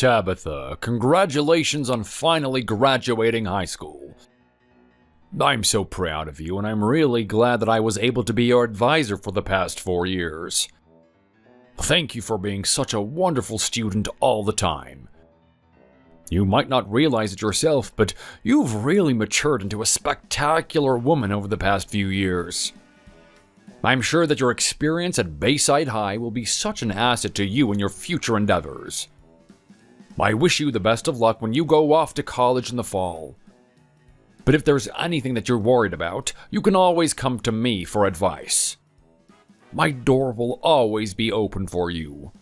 Tabitha, congratulations on finally graduating high school. I'm so proud of you, and I'm really glad that I was able to be your advisor for the past 4 years. Thank you for being such a wonderful student all the time. You might not realize it yourself, but you've really matured into a spectacular woman over the past few years. I'm sure that your experience at Bayside High will be such an asset to you in your future endeavors. I wish you the best of luck when you go off to college in the fall. But if there's anything that you're worried about, you can always come to me for advice. My door will always be open for you.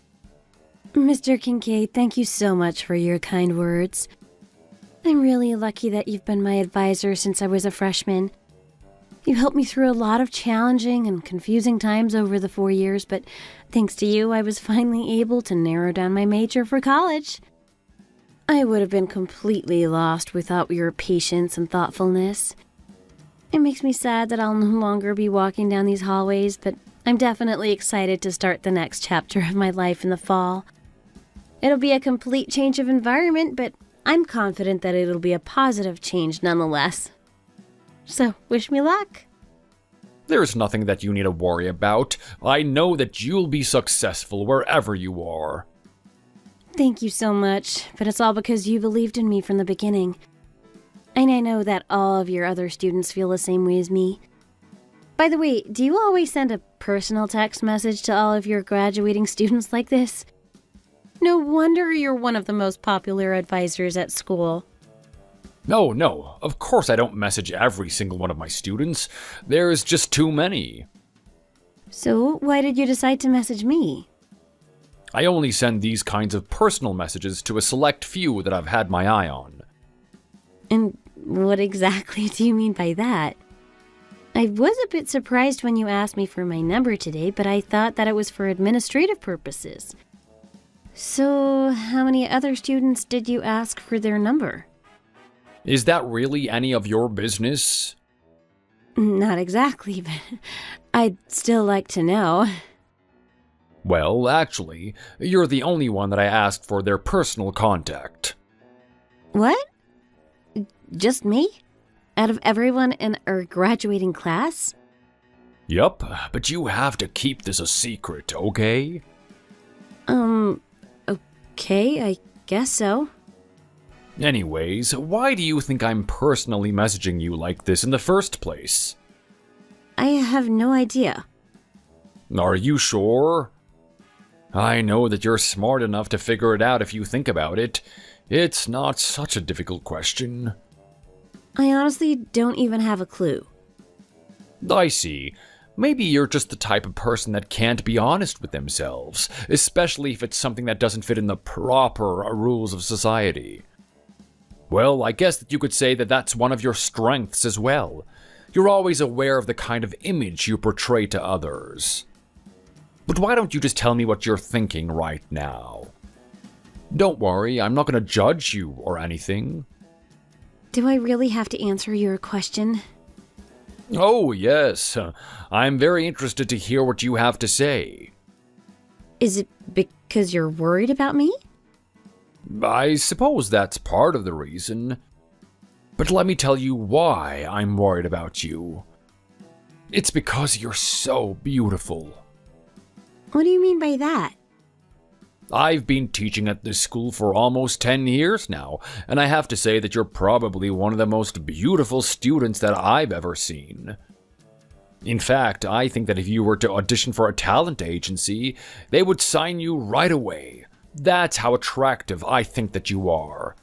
Mr. Kincaid, thank you so much for your kind words. I'm really lucky that you've been my advisor since I was a freshman. You helped me through a lot of challenging and confusing times over the 4 years, but thanks to you, I was finally able to narrow down my major for college. I would have been completely lost without your patience and thoughtfulness. It makes me sad that I'll no longer be walking down these hallways, but I'm definitely excited to start the next chapter of my life in the fall. It'll be a complete change of environment, but I'm confident that it'll be a positive change nonetheless. So, wish me luck. There's nothing that you need to worry about. I know that you'll be successful wherever you are. Thank you so much, but it's all because you believed in me from the beginning. And I know that all of your other students feel the same way as me. By the way, do you always send a personal text message to all of your graduating students like this? No wonder you're one of the most popular advisors at school. No, of course I don't message every single one of my students. There's just too many. So, why did you decide to message me? I only send these kinds of personal messages to a select few that I've had my eye on. And what exactly do you mean by that? I was a bit surprised when you asked me for my number today, but I thought that it was for administrative purposes. So, how many other students did you ask for their number? Is that really any of your business? Not exactly, but I'd still like to know. Well, actually, you're the only one that I asked for their personal contact. What? Just me? Out of everyone in our graduating class? Yup, but you have to keep this a secret, okay? Okay, I guess so. Anyways, why do you think I'm personally messaging you like this in the first place? I have no idea. Are you sure? I know that you're smart enough to figure it out if you think about it. It's not such a difficult question. I honestly don't even have a clue. I see. Maybe you're just the type of person that can't be honest with themselves, especially if it's something that doesn't fit in the proper rules of society. Well, I guess that you could say that that's one of your strengths as well. You're always aware of the kind of image you portray to others. But why don't you just tell me what you're thinking right now? Don't worry, I'm not going to judge you or anything. Do I really have to answer your question? Oh, yes. I'm very interested to hear what you have to say. Is it because you're worried about me? I suppose that's part of the reason. But let me tell you why I'm worried about you. It's because you're so beautiful. What do you mean by that? I've been teaching at this school for almost 10 years now, and I have to say that you're probably one of the most beautiful students that I've ever seen. In fact, I think that if you were to audition for a talent agency, they would sign you right away. That's how attractive I think that you are.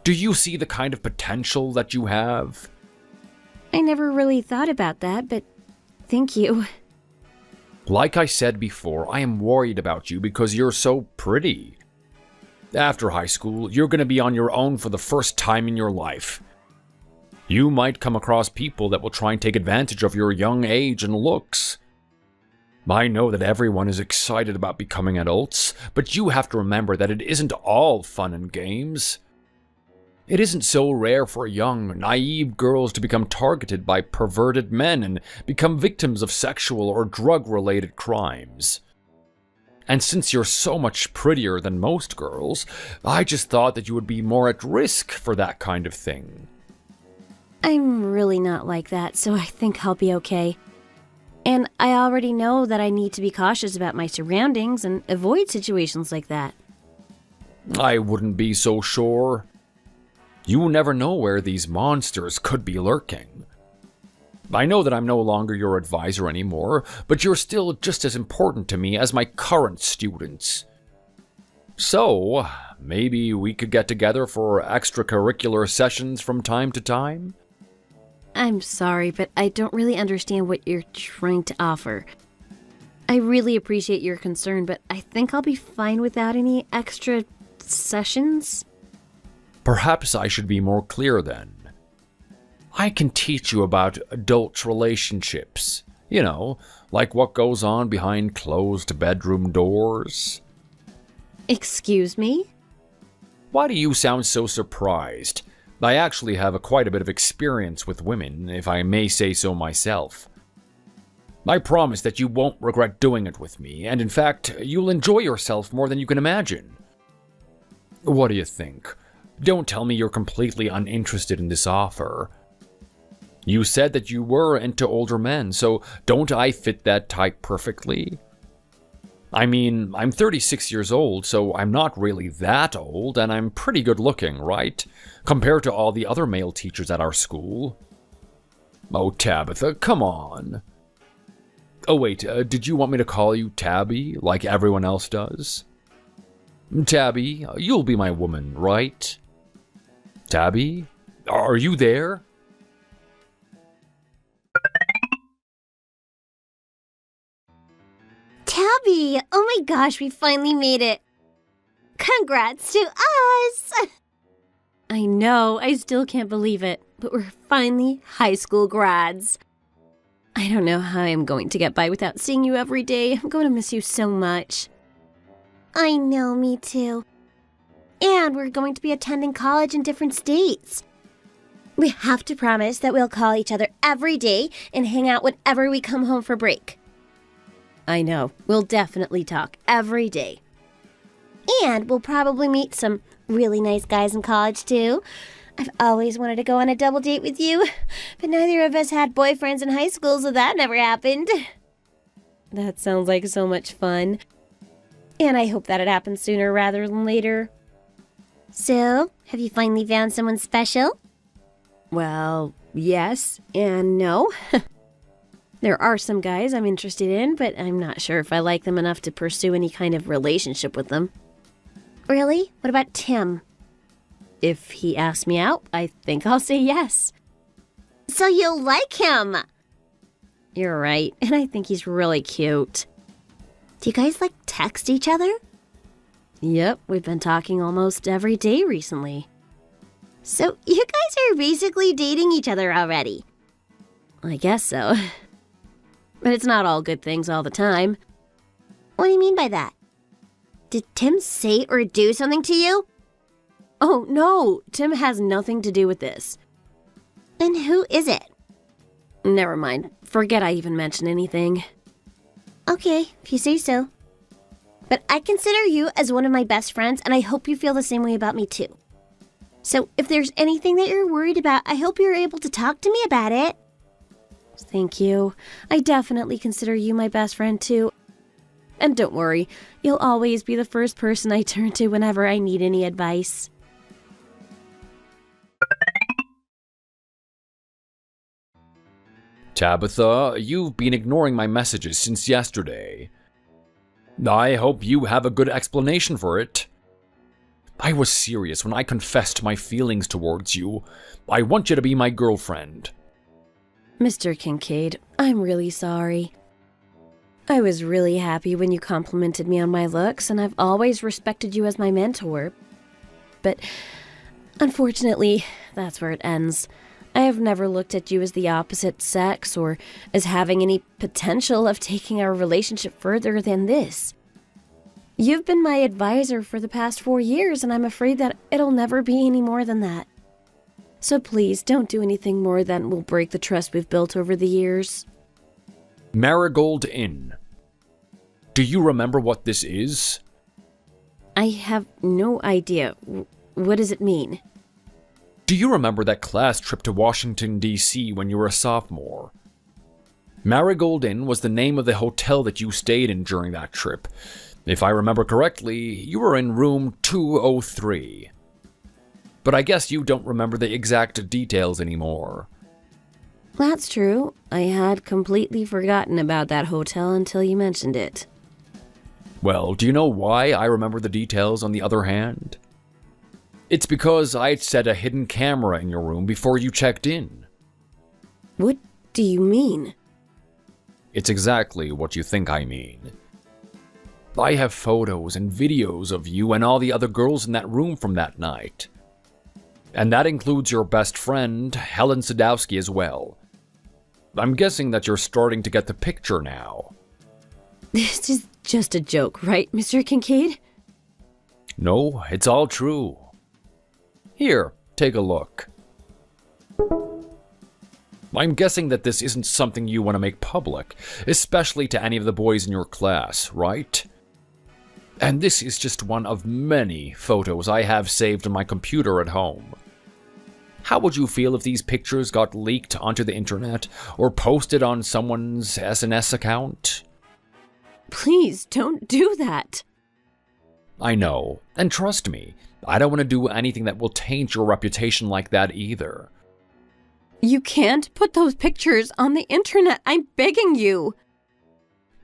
Do you see the kind of potential that you have? I never really thought about that, but thank you. Like I said before, I am worried about you because you're so pretty. After high school, you're going to be on your own for the first time in your life. You might come across people that will try and take advantage of your young age and looks. I know that everyone is excited about becoming adults, but you have to remember that it isn't all fun and games. It isn't so rare for young, naive girls to become targeted by perverted men and become victims of sexual or drug-related crimes. And since you're so much prettier than most girls, I just thought that you would be more at risk for that kind of thing. I'm really not like that, so I think I'll be okay. And I already know that I need to be cautious about my surroundings and avoid situations like that. I wouldn't be so sure. You never know where these monsters could be lurking. I know that I'm no longer your advisor anymore, but you're still just as important to me as my current students. So, maybe we could get together for extracurricular sessions from time to time? I'm sorry, but I don't really understand what you're trying to offer. I really appreciate your concern, but I think I'll be fine without any extra sessions. Perhaps I should be more clear then. I can teach you about adult relationships. You know, like what goes on behind closed bedroom doors. Excuse me? Why do you sound so surprised? I actually have quite a bit of experience with women, if I may say so myself. I promise that you won't regret doing it with me, and in fact, you'll enjoy yourself more than you can imagine. What do you think? Don't tell me you're completely uninterested in this offer. You said that you were into older men, so don't I fit that type perfectly? I mean, I'm 36 years old, so I'm not really that old, and I'm pretty good looking, right? Compared to all the other male teachers at our school. Oh, Tabitha, come on. Oh wait, did you want me to call you Tabby, like everyone else does? Tabby, you'll be my woman, right? Tabby, are you there? Tabby! Oh my gosh, we finally made it! Congrats to us! I know, I still can't believe it, but we're finally high school grads. I don't know how I'm going to get by without seeing you every day. I'm going to miss you so much. I know, me too. And we're going to be attending college in different states. We have to promise that we'll call each other every day and hang out whenever we come home for break. I know, we'll definitely talk every day. And we'll probably meet some really nice guys in college too. I've always wanted to go on a double date with you, but neither of us had boyfriends in high school, so that never happened. That sounds like so much fun. And I hope that it happens sooner rather than later. So, have you finally found someone special? Well, yes and no. There are some guys I'm interested in, but I'm not sure if I like them enough to pursue any kind of relationship with them. Really? What about Tim? If he asks me out, I think I'll say yes. So you'll like him? You're right, and I think he's really cute. Do you guys, text each other? Yep, we've been talking almost every day recently. So you guys are basically dating each other already? I guess so. But it's not all good things all the time. What do you mean by that? Did Tim say or do something to you? Oh, no, Tim has nothing to do with this. Then who is it? Never mind. Forget I even mentioned anything. Okay, if you say so. But I consider you as one of my best friends, and I hope you feel the same way about me too. So if there's anything that you're worried about, I hope you're able to talk to me about it. Thank you. I definitely consider you my best friend too. And don't worry, you'll always be the first person I turn to whenever I need any advice. Tabitha, you've been ignoring my messages since yesterday. I hope you have a good explanation for it. I was serious when I confessed my feelings towards you. I want you to be my girlfriend. Mr. Kincaid, I'm really sorry. I was really happy when you complimented me on my looks, and I've always respected you as my mentor. But unfortunately, that's where it ends. I have never looked at you as the opposite sex or as having any potential of taking our relationship further than this. You've been my advisor for the past 4 years, and I'm afraid that it'll never be any more than that. So please, don't do anything more that will break the trust we've built over the years. Marigold Inn. Do you remember what this is? I have no idea. What does it mean? Do you remember that class trip to Washington, D.C. when you were a sophomore? Marigold Inn was the name of the hotel that you stayed in during that trip. If I remember correctly, you were in room 203. But I guess you don't remember the exact details anymore. That's true. I had completely forgotten about that hotel until you mentioned it. Well, do you know why I remember the details on the other hand? It's because I'd set a hidden camera in your room before you checked in. What do you mean? It's exactly what you think I mean. I have photos and videos of you and all the other girls in that room from that night. And that includes your best friend, Helen Sadowski, as well. I'm guessing that you're starting to get the picture now. This is just a joke, right, Mr. Kincaid? No, it's all true. Here, take a look. I'm guessing that this isn't something you want to make public, especially to any of the boys in your class, right? And this is just one of many photos I have saved on my computer at home. How would you feel if these pictures got leaked onto the internet or posted on someone's SNS account? Please don't do that. I know, and trust me, I don't want to do anything that will taint your reputation like that either. You can't put those pictures on the internet. I'm begging you.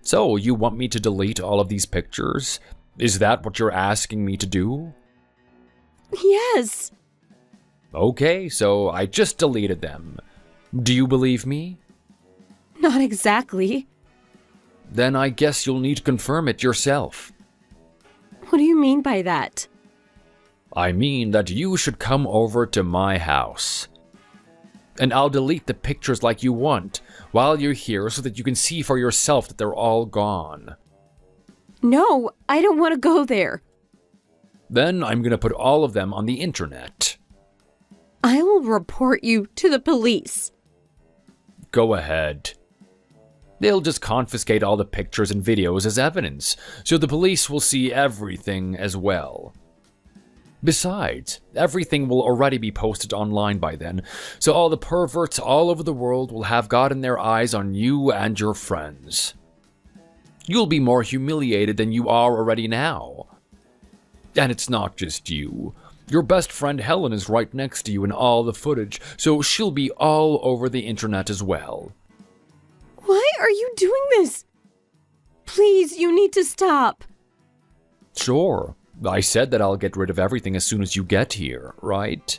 So, you want me to delete all of these pictures? Is that what you're asking me to do? Yes. Okay, so I just deleted them. Do you believe me? Not exactly. Then I guess you'll need to confirm it yourself. What do you mean by that? I mean that you should come over to my house. And I'll delete the pictures like you want while you're here so that you can see for yourself that they're all gone. No, I don't want to go there. Then I'm gonna put all of them on the internet. I will report you to the police. Go ahead. They'll just confiscate all the pictures and videos as evidence, so the police will see everything as well. Besides, everything will already be posted online by then, so all the perverts all over the world will have gotten their eyes on you and your friends. You'll be more humiliated than you are already now. And it's not just you. Your best friend Helen is right next to you in all the footage, so she'll be all over the internet as well. Why are you doing this? Please, you need to stop. Sure. I said that I'll get rid of everything as soon as you get here, right?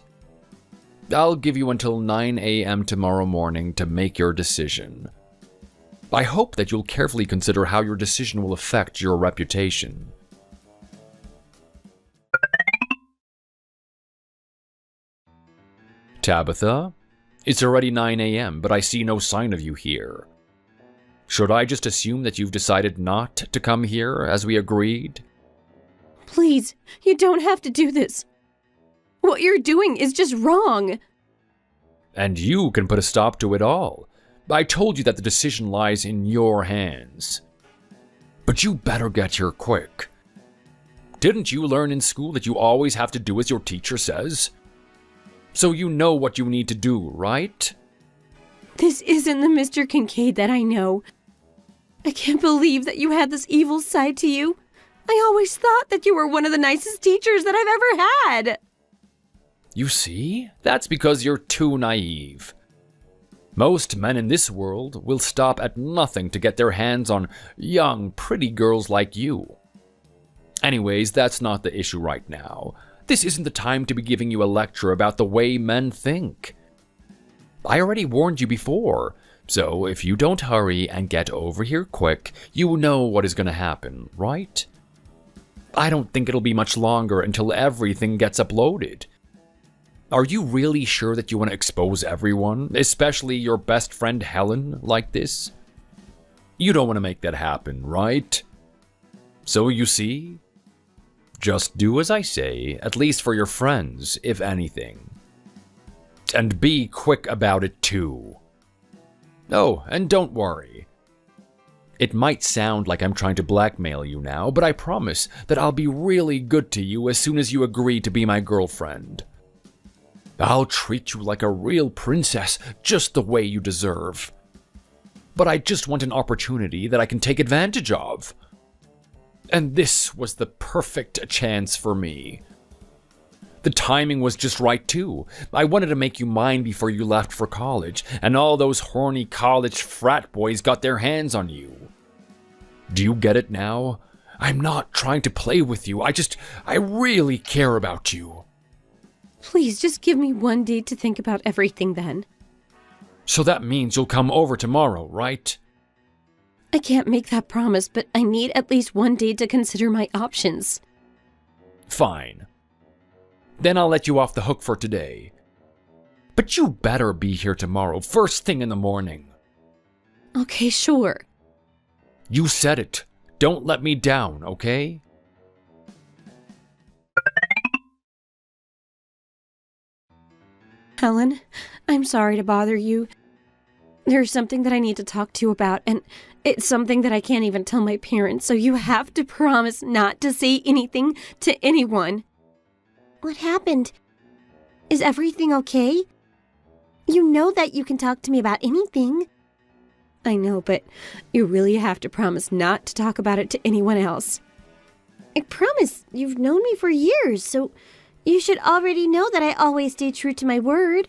I'll give you until 9 a.m. tomorrow morning to make your decision. I hope that you'll carefully consider how your decision will affect your reputation. Tabitha? It's already 9 a.m., but I see no sign of you here. Should I just assume that you've decided not to come here, as we agreed? Please, you don't have to do this. What you're doing is just wrong. And you can put a stop to it all. I told you that the decision lies in your hands. But you better get here quick. Didn't you learn in school that you always have to do as your teacher says? So you know what you need to do, right? This isn't the Mr. Kincaid that I know. I can't believe that you had this evil side to you. I always thought that you were one of the nicest teachers that I've ever had. You see? That's because you're too naive. Most men in this world will stop at nothing to get their hands on young, pretty girls like you. Anyways, that's not the issue right now. This isn't the time to be giving you a lecture about the way men think. I already warned you before, so if you don't hurry and get over here quick, you know what is going to happen, right? I don't think it'll be much longer until everything gets uploaded. Are you really sure that you want to expose everyone, especially your best friend Helen, like this? You don't want to make that happen, right? So you see? Just do as I say, at least for your friends, if anything. And be quick about it too. Oh, and don't worry. It might sound like I'm trying to blackmail you now, but I promise that I'll be really good to you as soon as you agree to be my girlfriend. I'll treat you like a real princess, just the way you deserve. But I just want an opportunity that I can take advantage of. And this was the perfect chance for me. The timing was just right, too. I wanted to make you mine before you left for college, and all those horny college frat boys got their hands on you. Do you get it now? I'm not trying to play with you. I really care about you. Please, just give me one day to think about everything then. So that means you'll come over tomorrow, right? I can't make that promise, but I need at least one day to consider my options. Fine. Then I'll let you off the hook for today. But you better be here tomorrow, first thing in the morning. Okay, sure. You said it. Don't let me down, okay? Helen, I'm sorry to bother you. There's something that I need to talk to you about, and it's something that I can't even tell my parents, so you have to promise not to say anything to anyone. What happened? Is everything okay? You know that you can talk to me about anything. I know, but you really have to promise not to talk about it to anyone else. I promise. You've known me for years, so you should already know that I always stay true to my word.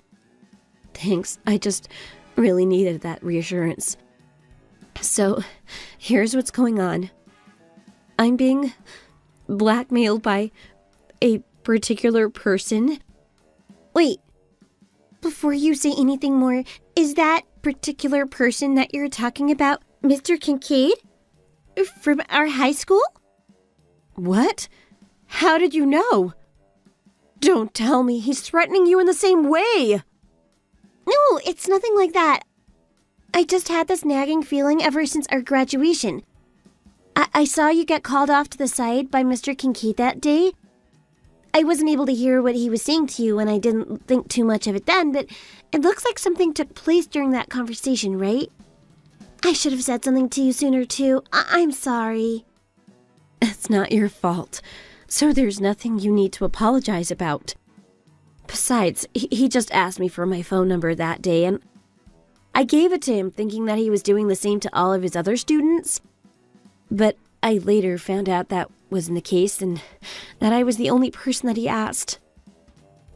Thanks. I just really needed that reassurance. So, here's what's going on. I'm being blackmailed by a particular person. Wait. Before you say anything more, is that particular person that you're talking about Mr. Kincaid? From our high school? What? How did you know? Don't tell me he's threatening you in the same way. No, it's nothing like that. I just had this nagging feeling ever since our graduation. I saw you get called off to the side by Mr. Kincaid that day. I wasn't able to hear what he was saying to you, and I didn't think too much of it then, but it looks like something took place during that conversation, right? I should have said something to you sooner, too. I'm sorry. It's not your fault, so there's nothing you need to apologize about. Besides, he just asked me for my phone number that day, and I gave it to him thinking that he was doing the same to all of his other students. But I later found out that wasn't the case, and that I was the only person that he asked.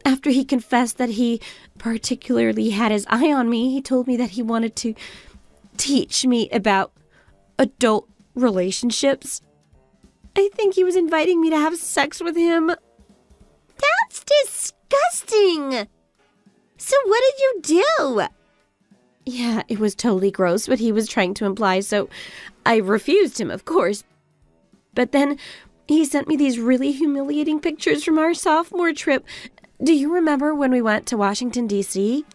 After he confessed that he particularly had his eye on me, he told me that he wanted to teach me about adult relationships. I think he was inviting me to have sex with him. That's disgusting! So what did you do? Yeah, it was totally gross what he was trying to imply, so I refused him, of course. But then he sent me these really humiliating pictures from our sophomore trip. Do you remember when we went to Washington, D.C.?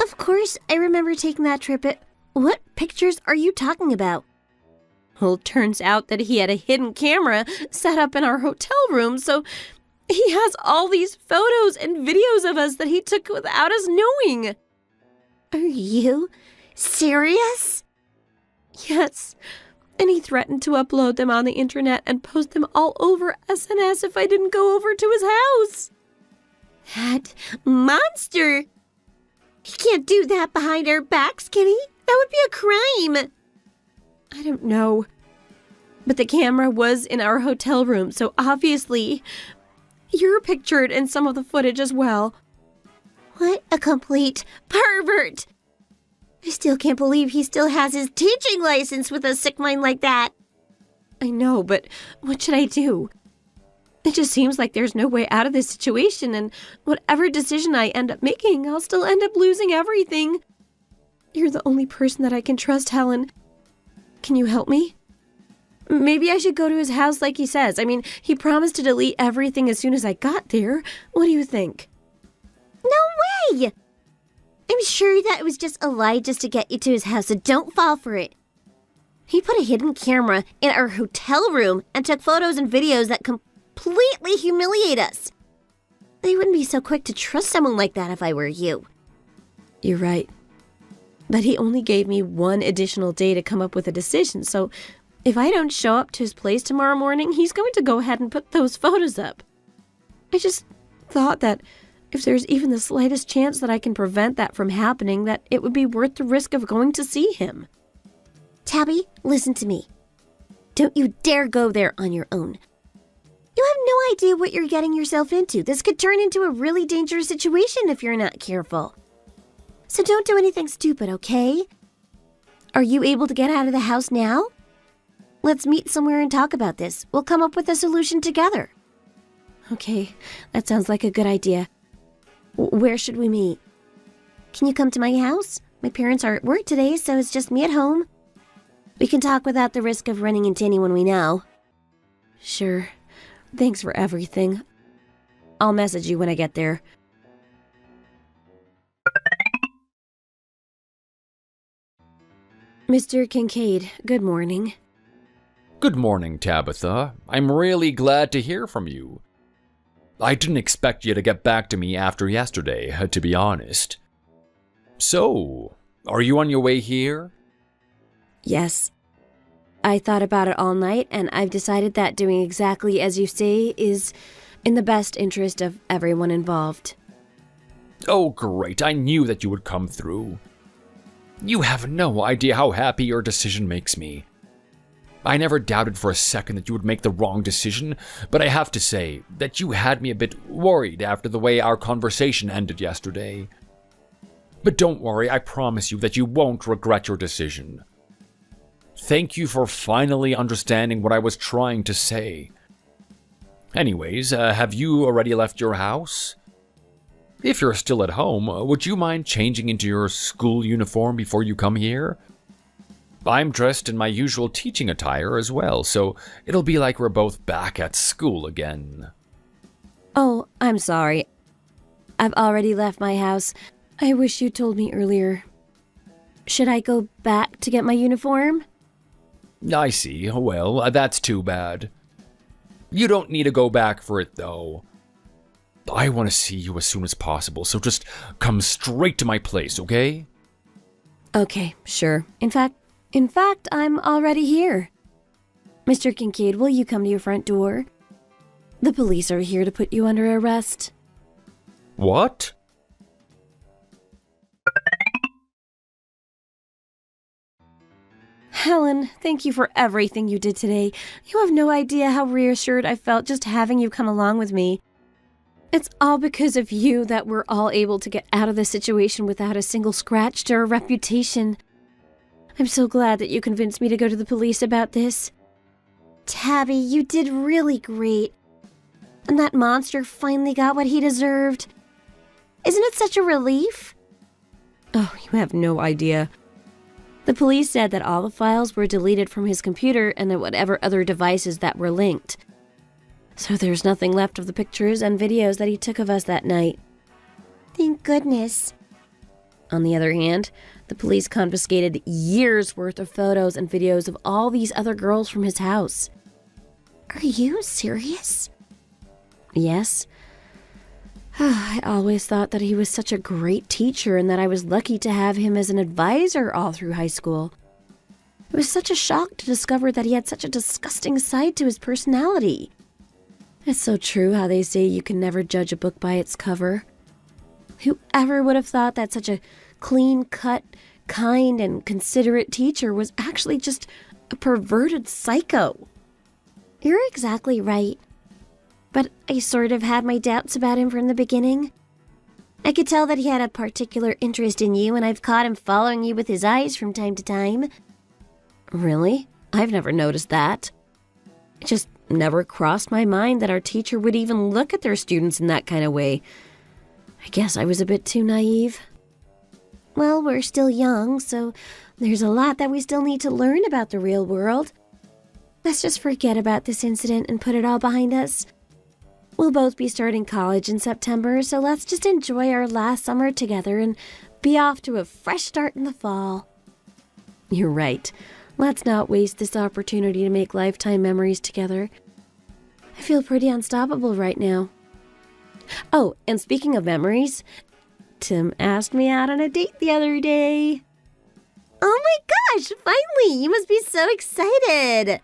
Of course, I remember taking that trip. What pictures are you talking about? Well, it turns out that he had a hidden camera set up in our hotel room, so he has all these photos and videos of us that he took without us knowing. Are you serious? Yes. And he threatened to upload them on the internet and post them all over SNS if I didn't go over to his house. That monster! He can't do that behind our backs, can he? That would be a crime. I don't know. But the camera was in our hotel room, so obviously you're pictured in some of the footage as well. What a complete pervert! I still can't believe he still has his teaching license with a sick mind like that. I know, but what should I do? It just seems like there's no way out of this situation, and whatever decision I end up making, I'll still end up losing everything. You're the only person that I can trust, Helen. Can you help me? Maybe I should go to his house like he says. I mean, he promised to delete everything as soon as I got there. What do you think? No way! I'm sure that it was just a lie just to get you to his house, so don't fall for it. He put a hidden camera in our hotel room and took photos and videos that completely humiliate us. I wouldn't be so quick to trust someone like that if I were you. You're right. But he only gave me one additional day to come up with a decision, so if I don't show up to his place tomorrow morning, he's going to go ahead and put those photos up. I just thought that if there's even the slightest chance that I can prevent that from happening, that it would be worth the risk of going to see him. Tabby, listen to me. Don't you dare go there on your own. You have no idea what you're getting yourself into. This could turn into a really dangerous situation if you're not careful. So don't do anything stupid, okay? Are you able to get out of the house now? Let's meet somewhere and talk about this. We'll come up with a solution together. Okay, that sounds like a good idea. Where should we meet? Can you come to my house? My parents are at work today, so it's just me at home. We can talk without the risk of running into anyone we know. Sure. Thanks for everything. I'll message you when I get there. Mr. Kincaid, good morning. Good morning, Tabitha. I'm really glad to hear from you. I didn't expect you to get back to me after yesterday, to be honest. So, are you on your way here? Yes. I thought about it all night, and I've decided that doing exactly as you say is in the best interest of everyone involved. Oh, great. I knew that you would come through. You have no idea how happy your decision makes me. I never doubted for a second that you would make the wrong decision, but I have to say that you had me a bit worried after the way our conversation ended yesterday. But don't worry, I promise you that you won't regret your decision. Thank you for finally understanding what I was trying to say. Anyways, have you already left your house? If you're still at home, would you mind changing into your school uniform before you come here? I'm dressed in my usual teaching attire as well, so it'll be like we're both back at school again. Oh, I'm sorry. I've already left my house. I wish you told me earlier. Should I go back to get my uniform? I see. Well, that's too bad. You don't need to go back for it, though. I want to see you as soon as possible, so just come straight to my place, okay? Okay, sure. In fact, I'm already here. Mr. Kincaid, will you come to your front door? The police are here to put you under arrest. What? Helen, thank you for everything you did today. You have no idea how reassured I felt just having you come along with me. It's all because of you that we're all able to get out of this situation without a single scratch to our reputation. I'm so glad that you convinced me to go to the police about this. Tabby, you did really great. And that monster finally got what he deserved. Isn't it such a relief? Oh, you have no idea. The police said that all the files were deleted from his computer and that whatever other devices that were linked. So there's nothing left of the pictures and videos that he took of us that night. Thank goodness. On the other hand, the police confiscated years' worth of photos and videos of all these other girls from his house. Are you serious? Yes. I always thought that he was such a great teacher and that I was lucky to have him as an advisor all through high school. It was such a shock to discover that he had such a disgusting side to his personality. It's so true how they say you can never judge a book by its cover. Whoever would have thought that such a clean-cut, kind, and considerate teacher was actually just a perverted psycho? You're exactly right. But I sort of had my doubts about him from the beginning. I could tell that he had a particular interest in you, and I've caught him following you with his eyes from time to time. Really? I've never noticed that. It just never crossed my mind that our teacher would even look at their students in that kind of way. I guess I was a bit too naive. Well, we're still young, so there's a lot that we still need to learn about the real world. Let's just forget about this incident and put it all behind us. We'll both be starting college in September, so let's just enjoy our last summer together and be off to a fresh start in the fall. You're right. Let's not waste this opportunity to make lifetime memories together. I feel pretty unstoppable right now. Oh, and speaking of memories, Tim asked me out on a date the other day. Oh my gosh, finally! You must be so excited!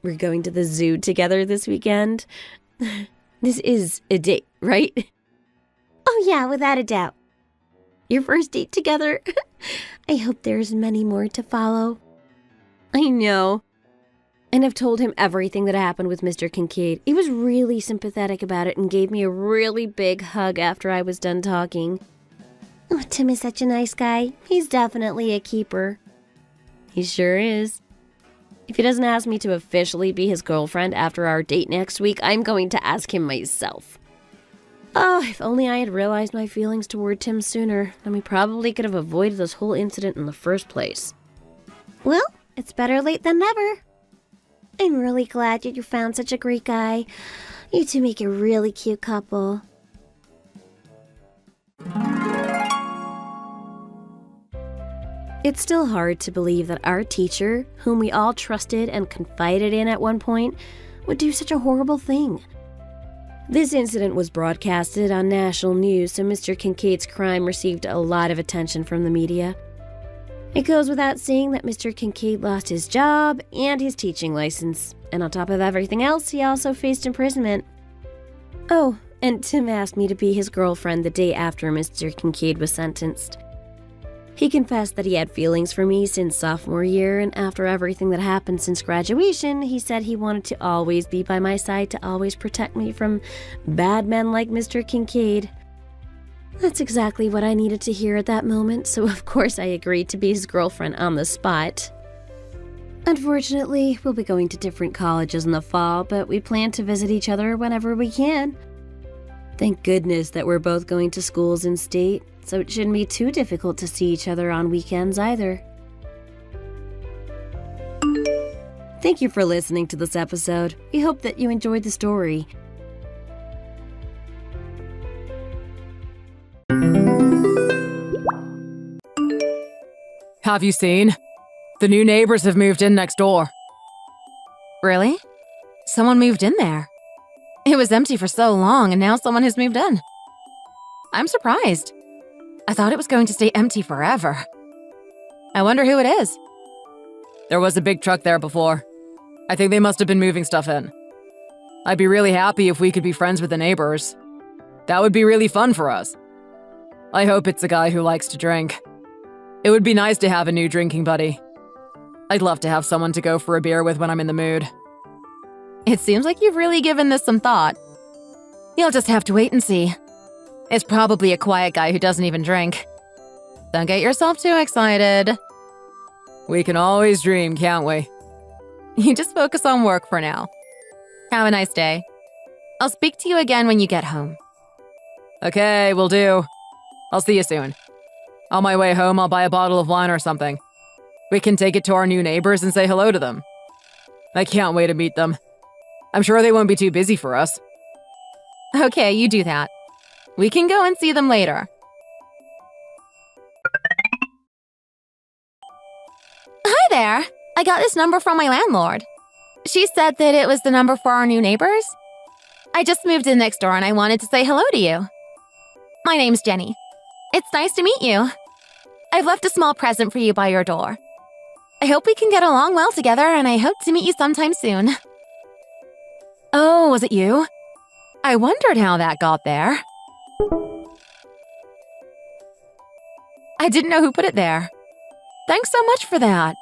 We're going to the zoo together this weekend. This is a date, right? Oh yeah, without a doubt. Your first date together? I hope there's many more to follow. I know. And I've told him everything that happened with Mr. Kincaid. He was really sympathetic about it and gave me a really big hug after I was done talking. Oh, Tim is such a nice guy. He's definitely a keeper. He sure is. If he doesn't ask me to officially be his girlfriend after our date next week, I'm going to ask him myself. Oh, if only I had realized my feelings toward Tim sooner, then we probably could have avoided this whole incident in the first place. Well, it's better late than never. I'm really glad that you found such a great guy. You two make a really cute couple. It's still hard to believe that our teacher, whom we all trusted and confided in at one point, would do such a horrible thing. This incident was broadcasted on national news, so Mr. Kincaid's crime received a lot of attention from the media. It goes without saying that Mr. Kincaid lost his job and his teaching license, and on top of everything else, he also faced imprisonment. Oh, and Tim asked me to be his girlfriend the day after Mr. Kincaid was sentenced. He confessed that he had feelings for me since sophomore year, and after everything that happened since graduation, he said he wanted to always be by my side to always protect me from bad men like Mr. Kincaid. That's exactly what I needed to hear at that moment, so of course I agreed to be his girlfriend on the spot. Unfortunately, we'll be going to different colleges in the fall, but we plan to visit each other whenever we can. Thank goodness that we're both going to schools in state, so it shouldn't be too difficult to see each other on weekends either. Thank you for listening to this episode. We hope that you enjoyed the story. Have you seen? The new neighbors have moved in next door. Really? Someone moved in there. It was empty for so long, and now someone has moved in. I'm surprised. I thought it was going to stay empty forever. I wonder who it is. There was a big truck there before. I think they must have been moving stuff in. I'd be really happy if we could be friends with the neighbors. That would be really fun for us. I hope it's a guy who likes to drink. It would be nice to have a new drinking buddy. I'd love to have someone to go for a beer with when I'm in the mood. It seems like you've really given this some thought. You'll just have to wait and see. It's probably a quiet guy who doesn't even drink. Don't get yourself too excited. We can always dream, can't we? You just focus on work for now. Have a nice day. I'll speak to you again when you get home. Okay, will do. I'll see you soon. On my way home, I'll buy a bottle of wine or something. We can take it to our new neighbors and say hello to them. I can't wait to meet them. I'm sure they won't be too busy for us. Okay, you do that. We can go and see them later. Hi there. I got this number from my landlord. She said that it was the number for our new neighbors. I just moved in next door and I wanted to say hello to you. My name's Jenny. It's nice to meet you. I've left a small present for you by your door. I hope we can get along well together, and I hope to meet you sometime soon. Oh, was it you? I wondered how that got there. I didn't know who put it there. Thanks so much for that.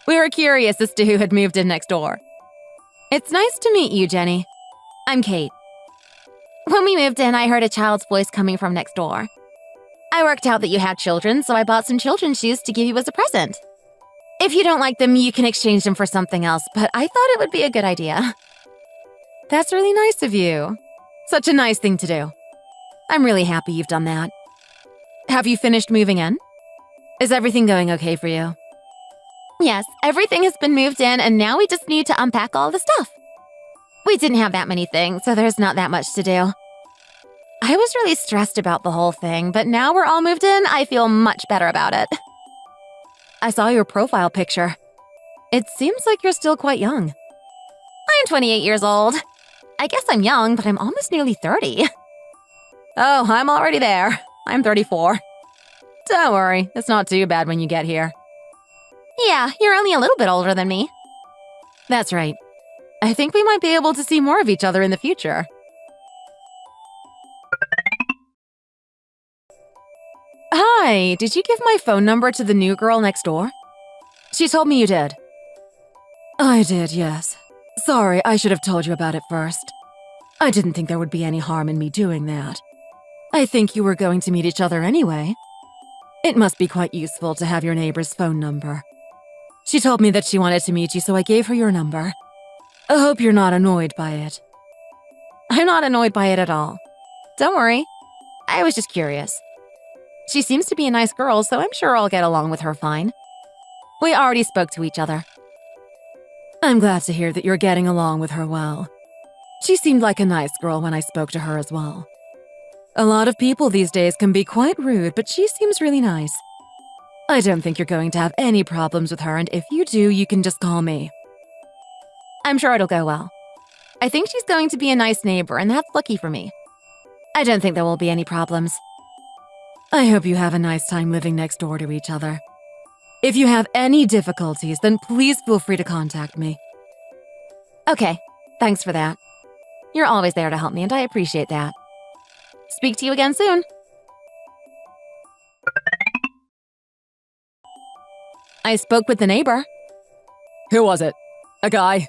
We were curious as to who had moved in next door. It's nice to meet you, Jenny. I'm Kate. When we moved in, I heard a child's voice coming from next door. I worked out that you had children, so I bought some children's shoes to give you as a present. If you don't like them, you can exchange them for something else, but I thought it would be a good idea. That's really nice of you. Such a nice thing to do. I'm really happy you've done that. Have you finished moving in? Is everything going okay for you? Yes, everything has been moved in, and now we just need to unpack all the stuff. We didn't have that many things, so there's not that much to do. I was really stressed about the whole thing, but now we're all moved in, I feel much better about it. I saw your profile picture. It seems like you're still quite young. I'm 28 years old. I guess I'm young, but I'm almost nearly 30. Oh, I'm already there. I'm 34. Don't worry, it's not too bad when you get here. Yeah, you're only a little bit older than me. That's right. I think we might be able to see more of each other in the future. Hi, did you give my phone number to the new girl next door? She told me you did. I did, yes. Sorry, I should have told you about it first. I didn't think there would be any harm in me doing that. I think you were going to meet each other anyway. It must be quite useful to have your neighbor's phone number. She told me that she wanted to meet you, so I gave her your number. I hope you're not annoyed by it. I'm not annoyed by it at all. Don't worry. I was just curious. She seems to be a nice girl, so I'm sure I'll get along with her fine. We already spoke to each other. I'm glad to hear that you're getting along with her well. She seemed like a nice girl when I spoke to her as well. A lot of people these days can be quite rude, but she seems really nice. I don't think you're going to have any problems with her, and if you do, you can just call me. I'm sure it'll go well. I think she's going to be a nice neighbor, and that's lucky for me. I don't think there will be any problems. I hope you have a nice time living next door to each other. If you have any difficulties, then please feel free to contact me. Okay, thanks for that. You're always there to help me, and I appreciate that. Speak to you again soon. I spoke with the neighbor. Who was it? A guy?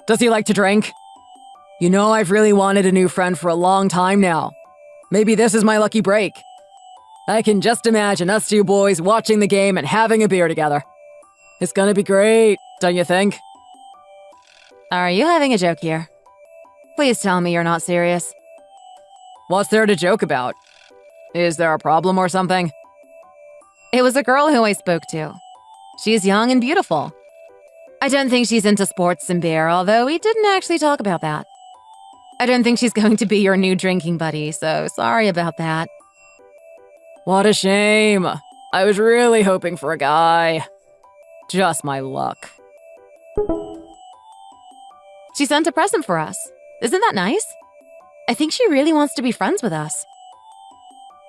Does he like to drink? You know, I've really wanted a new friend for a long time now. Maybe this is my lucky break. I can just imagine us two boys watching the game and having a beer together. It's gonna be great, don't you think? Are you having a joke here? Please tell me you're not serious. What's there to joke about? Is there a problem or something? It was a girl who I spoke to. She's young and beautiful. I don't think she's into sports and beer, although we didn't actually talk about that. I don't think she's going to be your new drinking buddy, so sorry about that. What a shame. I was really hoping for a guy. Just my luck. She sent a present for us. Isn't that nice? I think she really wants to be friends with us.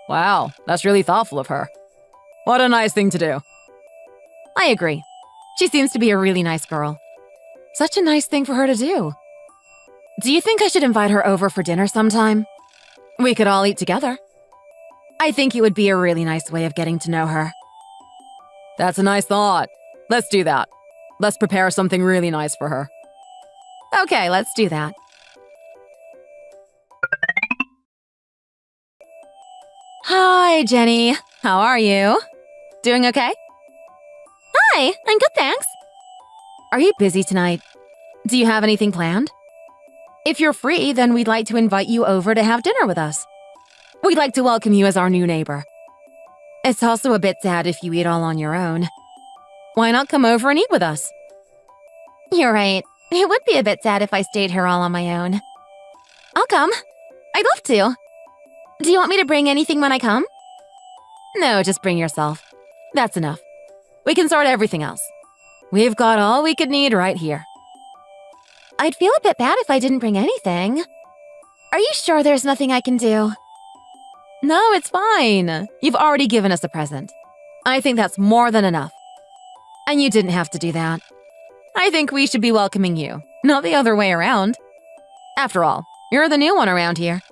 Wow, that's really thoughtful of her. What a nice thing to do. I agree. She seems to be a really nice girl. Such a nice thing for her to do. Do you think I should invite her over for dinner sometime? We could all eat together. I think it would be a really nice way of getting to know her. That's a nice thought. Let's do that. Let's prepare something really nice for her. Okay, let's do that. Hi, Jenny. How are you? Doing okay? Hi, I'm good, thanks. Are you busy tonight? Do you have anything planned? If you're free, then we'd like to invite you over to have dinner with us. We'd like to welcome you as our new neighbor. It's also a bit sad if you eat all on your own. Why not come over and eat with us? You're right. It would be a bit sad if I stayed here all on my own. I'll come. I'd love to. Do you want me to bring anything when I come? No, just bring yourself. That's enough. We can sort everything else. We've got all we could need right here. I'd feel a bit bad if I didn't bring anything. Are you sure there's nothing I can do? No, it's fine. You've already given us a present. I think that's more than enough. And you didn't have to do that. I think we should be welcoming you, not the other way around. After all, you're the new one around here.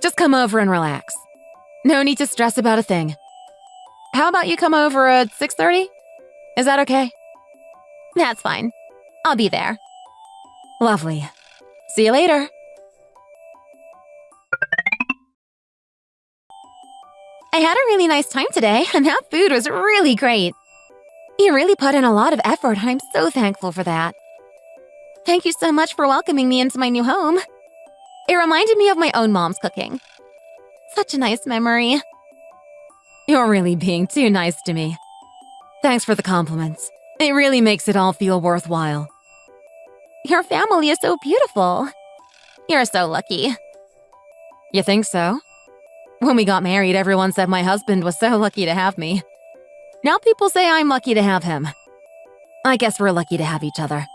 Just come over and relax. No need to stress about a thing. How about you come over at 6:30? Is that okay? That's fine. I'll be there. Lovely. See you later. I had a really nice time today, and that food was really great. You really put in a lot of effort, and I'm so thankful for that. Thank you so much for welcoming me into my new home. It reminded me of my own mom's cooking. Such a nice memory. You're really being too nice to me. Thanks for the compliments. It really makes it all feel worthwhile. Your family is so beautiful. You're so lucky. You think so? When we got married, everyone said my husband was so lucky to have me. Now people say I'm lucky to have him. I guess we're lucky to have each other.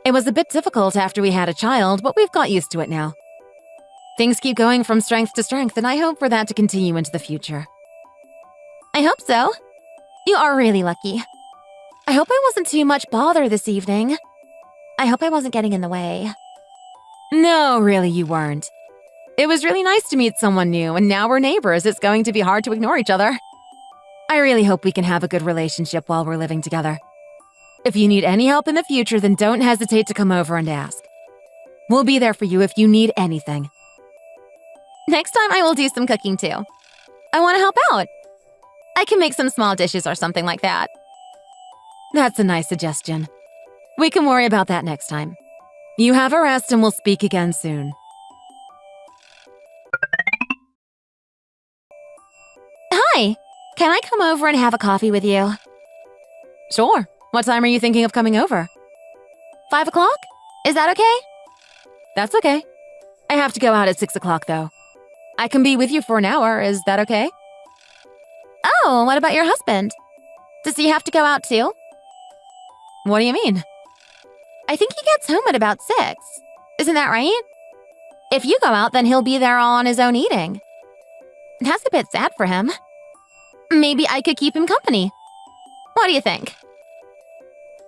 It was a bit difficult after we had a child, but we've got used to it now. Things keep going from strength to strength, and I hope for that to continue into the future. I hope so. You are really lucky. I hope I wasn't too much bother this evening. I hope I wasn't getting in the way. No, really, you weren't. It was really nice to meet someone new, and now we're neighbors. It's going to be hard to ignore each other. I really hope we can have a good relationship while we're living together. If you need any help in the future, then don't hesitate to come over and ask. We'll be there for you if you need anything. Next time I will do some cooking too. I want to help out. I can make some small dishes or something like that. That's a nice suggestion. We can worry about that next time. You have a rest and we'll speak again soon. Hi! Can I come over and have a coffee with you? Sure. What time are you thinking of coming over? 5 o'clock? Is that okay? That's okay. I have to go out at 6 o'clock, though. I can be with you for an hour. Is that okay? Oh, what about your husband? Does he have to go out too? What do you mean? I think he gets home at about 6. Isn't that right? If you go out, then he'll be there all on his own eating. That's a bit sad for him. Maybe I could keep him company. What do you think?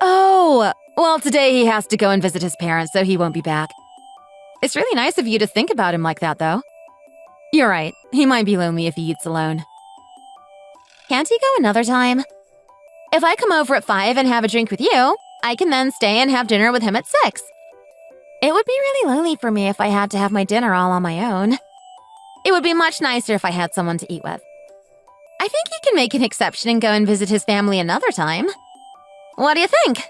Oh, well, today he has to go and visit his parents, so he won't be back. It's really nice of you to think about him like that, though. You're right. He might be lonely if he eats alone. Can't he go another time? If I come over at 5 and have a drink with you, I can then stay and have dinner with him at 6. It would be really lonely for me if I had to have my dinner all on my own. It would be much nicer if I had someone to eat with. I think he can make an exception and go and visit his family another time. What do you think?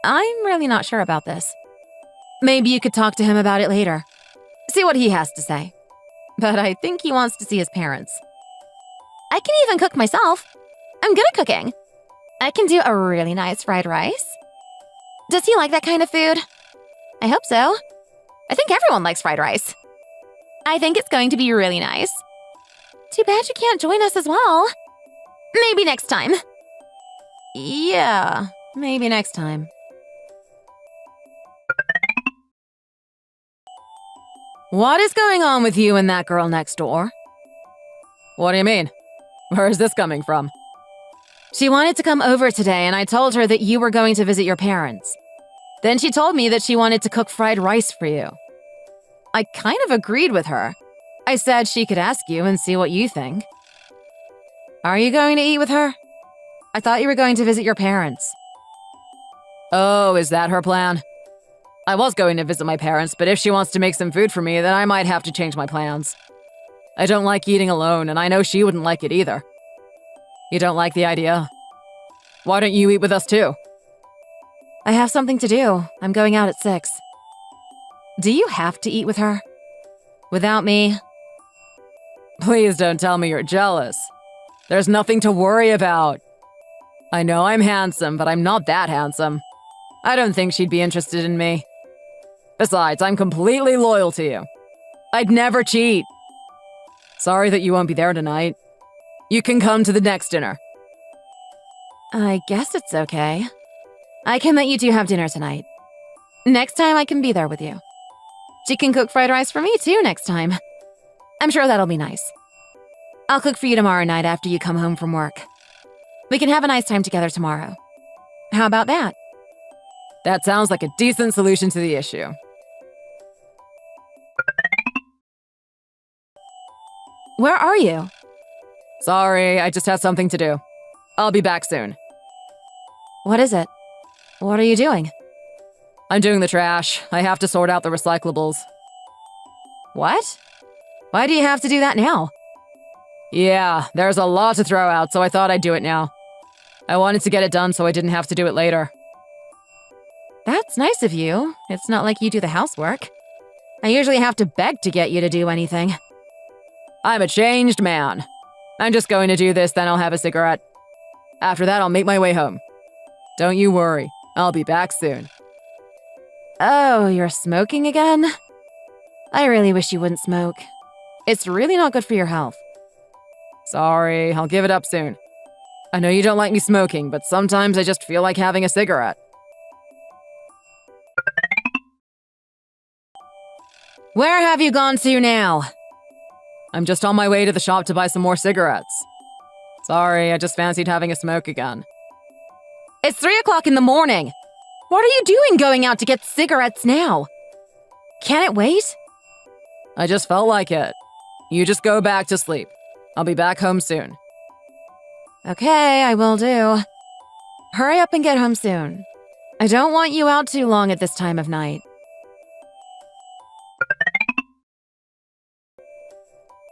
I'm really not sure about this. Maybe you could talk to him about it later. See what he has to say. But I think he wants to see his parents. I can even cook myself. I'm good at cooking. I can do a really nice fried rice. Does he like that kind of food? I hope so. I think everyone likes fried rice. I think it's going to be really nice. Too bad you can't join us as well. Maybe next time. Yeah, maybe next time. What is going on with you and that girl next door? What do you mean? Where is this coming from? She wanted to come over today, and I told her that you were going to visit your parents. Then she told me that she wanted to cook fried rice for you. I kind of agreed with her. I said she could ask you and see what you think. Are you going to eat with her? I thought you were going to visit your parents. Oh, is that her plan? I was going to visit my parents, but if she wants to make some food for me, then I might have to change my plans. I don't like eating alone, and I know she wouldn't like it either. You don't like the idea? Why don't you eat with us too? I have something to do. I'm going out at 6. Do you have to eat with her? Without me? Please don't tell me you're jealous. There's nothing to worry about. I know I'm handsome, but I'm not that handsome. I don't think she'd be interested in me. Besides, I'm completely loyal to you. I'd never cheat. Sorry that you won't be there tonight. You can come to the next dinner. I guess it's okay. I can let you two have dinner tonight. Next time I can be there with you. She can cook fried rice for me too next time. I'm sure that'll be nice. I'll cook for you tomorrow night after you come home from work. We can have a nice time together tomorrow. How about that? That sounds like a decent solution to the issue. Where are you? Sorry, I just had something to do. I'll be back soon. What is it? What are you doing? I'm doing the trash. I have to sort out the recyclables. What? Why do you have to do that now? Yeah, there's a lot to throw out, so I thought I'd do it now. I wanted to get it done so I didn't have to do it later. That's nice of you. It's not like you do the housework. I usually have to beg to get you to do anything. I'm a changed man. I'm just going to do this, then I'll have a cigarette. After that, I'll make my way home. Don't you worry. I'll be back soon. Oh, you're smoking again? I really wish you wouldn't smoke. It's really not good for your health. Sorry, I'll give it up soon. I know you don't like me smoking, but sometimes I just feel like having a cigarette. Where have you gone to now? I'm just on my way to the shop to buy some more cigarettes. Sorry, I just fancied having a smoke again. It's 3 o'clock in the morning. What are you doing going out to get cigarettes now? Can it wait? I just felt like it. You just go back to sleep. I'll be back home soon. Okay, I will do. Hurry up and get home soon. I don't want you out too long at this time of night.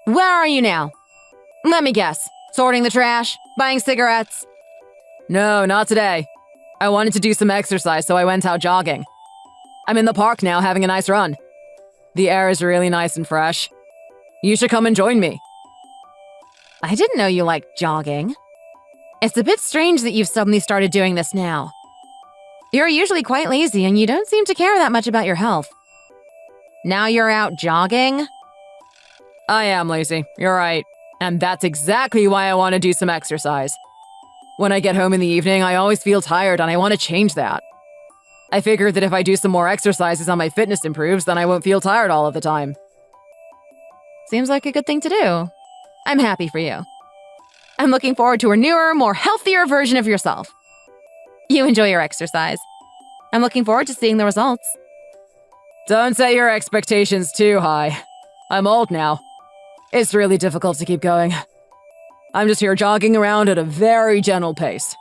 Where are you now? Let me guess. Sorting the trash? Buying cigarettes? No, not today. I wanted to do some exercise, so I went out jogging. I'm in the park now having a nice run. The air is really nice and fresh. You should come and join me. I didn't know you liked jogging. It's a bit strange that you've suddenly started doing this now. You're usually quite lazy and you don't seem to care that much about your health. Now you're out jogging? I am lazy, you're right. And that's exactly why I want to do some exercise. When I get home in the evening, I always feel tired and I want to change that. I figured that if I do some more exercises and my fitness improves, then I won't feel tired all of the time. Seems like a good thing to do. I'm happy for you. I'm looking forward to a newer, more healthier version of yourself. You enjoy your exercise. I'm looking forward to seeing the results. Don't set your expectations too high. I'm old now. It's really difficult to keep going. I'm just here jogging around at a very gentle pace.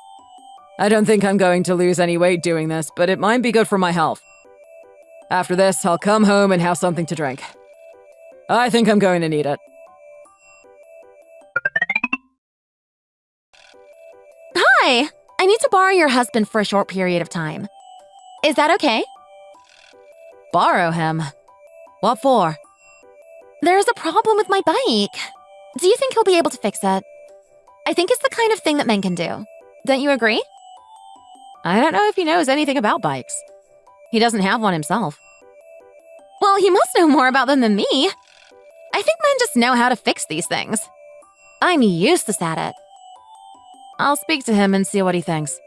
I don't think I'm going to lose any weight doing this, but it might be good for my health. After this, I'll come home and have something to drink. I think I'm going to need it. Hi! I need to borrow your husband for a short period of time. Is that okay? Borrow him? What for? There's a problem with my bike. Do you think he'll be able to fix it? I think it's the kind of thing that men can do. Don't you agree? I don't know if he knows anything about bikes. He doesn't have one himself. Well, he must know more about them than me. I think men just know how to fix these things. I'm useless at it. I'll speak to him and see what he thinks.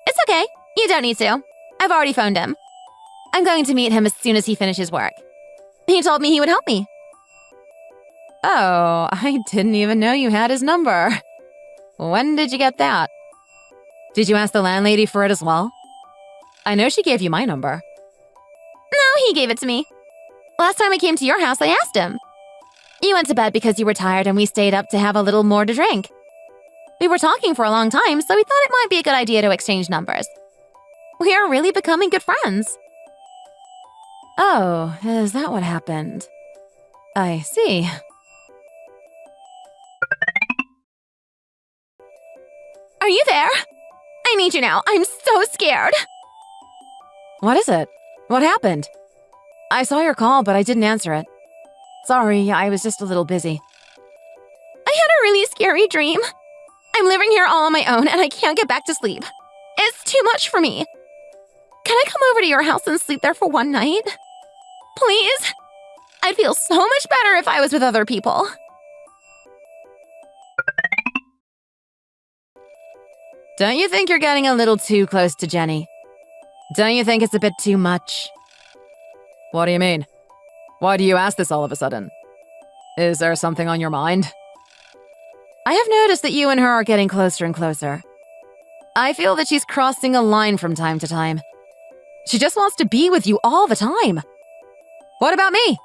It's okay. You don't need to. I've already phoned him. I'm going to meet him as soon as he finishes work. He told me he would help me. Oh, I didn't even know you had his number. When did you get that? Did you ask the landlady for it as well? I know she gave you my number. No, he gave it to me. Last time I came to your house, I asked him. You went to bed because you were tired and we stayed up to have a little more to drink. We were talking for a long time, so we thought it might be a good idea to exchange numbers. We are really becoming good friends. Oh, is that what happened? I see. Are you there? I need you now. I'm so scared. What is it? What happened? I saw your call, but I didn't answer it. Sorry, I was just a little busy. I had a really scary dream. I'm living here all on my own and I can't get back to sleep. It's too much for me. Can I come over to your house and sleep there for one night? Please? I'd feel so much better if I was with other people. Don't you think you're getting a little too close to Jenny? Don't you think it's a bit too much? What do you mean? Why do you ask this all of a sudden? Is there something on your mind? I have noticed that you and her are getting closer and closer. I feel that she's crossing a line from time to time. She just wants to be with you all the time. What about me?